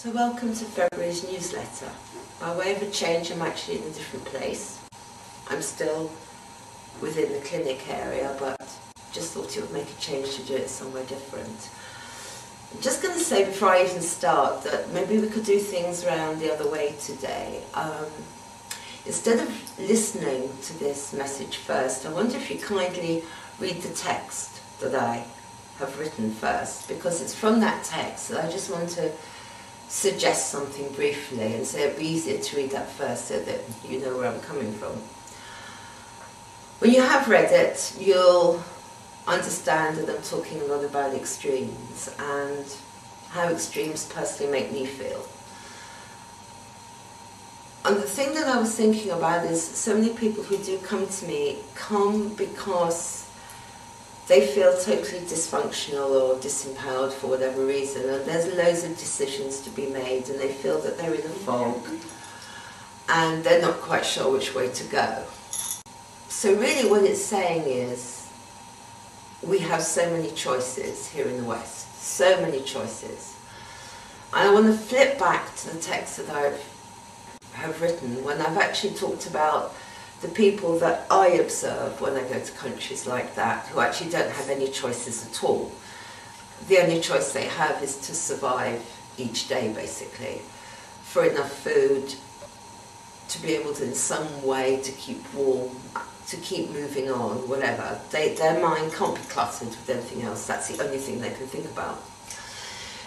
So welcome to February's newsletter. By way of a change, I'm actually in a different place. I'm still within the clinic area, but just thought it would make a change to do it somewhere different. I'm just going to say before I even start that maybe we could do things around the other way today. Instead of listening to this message first, I wonder if you kindly read the text that I have written first, because it's from that text that I just want to suggest something briefly, and so it'd be easier to read that first so that you know where I'm coming from. When you have read it, you'll understand that I'm talking a lot about extremes and how extremes personally make me feel. And the thing that I was thinking about is so many people who do come to me come because they feel totally dysfunctional or disempowered for whatever reason, and there's loads of decisions to be made, and they feel that they're in a fog and they're not quite sure which way to go. So really what it's saying is we have so many choices here in the West, so many choices. And I want to flip back to the text that I have written when I've actually talked about the people that I observe when I go to countries like that, who actually don't have any choices at all. The only choice they have is to survive each day, basically, for enough food, to be able to in some way to keep warm, to keep moving on, whatever. Their mind can't be cluttered with anything else. That's the only thing they can think about.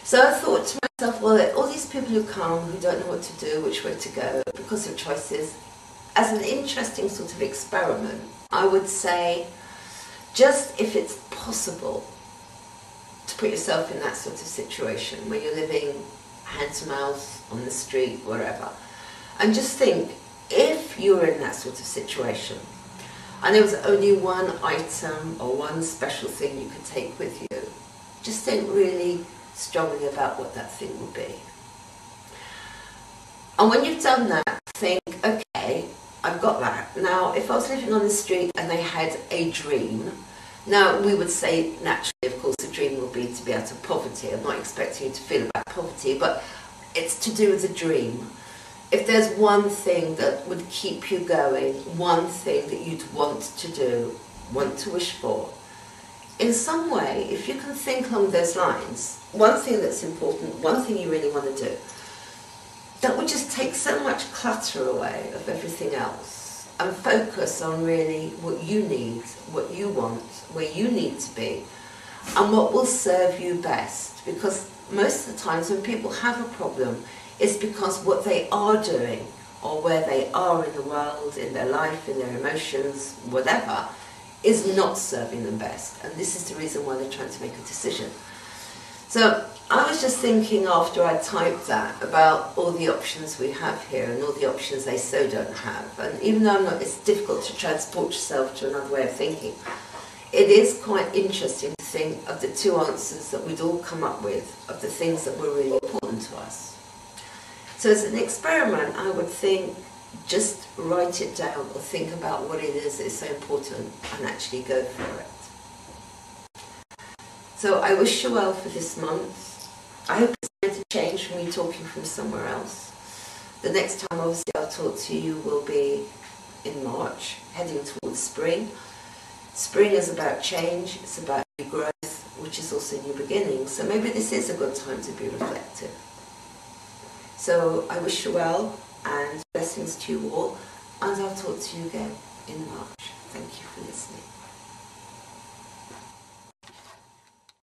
So I thought to myself, well, all these people who come, who don't know what to do, which way to go, because of choices, as an interesting sort of experiment, I would say, just if it's possible to put yourself in that sort of situation where you're living hand to mouth, on the street, wherever, and just think, if you were in that sort of situation, and there was only one item or one special thing you could take with you, just think really strongly about what that thing would be. And when you've done that, think, okay, I've got that. Now, if I was living on the street and they had a dream, now we would say, naturally, of course, the dream will be to be out of poverty. I'm not expecting you to feel about poverty, but it's to do with a dream. If there's one thing that would keep you going, one thing that you'd want to do, want to wish for, in some way, if you can think along those lines, one thing that's important, one thing you really want to do, that would just take so much clutter away of everything else and focus on really what you need, what you want, where you need to be, and what will serve you best. Because most of the times when people have a problem, it's because what they are doing, or where they are in the world, in their life, in their emotions, whatever, is not serving them best. And this is the reason why they're trying to make a decision. So I was just thinking after I typed that about all the options we have here and all the options they so don't have. And even though it's difficult to transport yourself to another way of thinking, it is quite interesting to think of the two answers that we'd all come up with, of the things that were really important to us. So as an experiment, I would think, just write it down or think about what it is that is so important and actually go for it. So I wish you well for this month. I hope it's going to change from you talking from somewhere else. The next time obviously I'll talk to you will be in March, heading towards spring. Spring is about change, it's about new growth, which is also new beginnings. So maybe this is a good time to be reflective. So I wish you well and blessings to you all, and I'll talk to you again in March. Thank you for listening.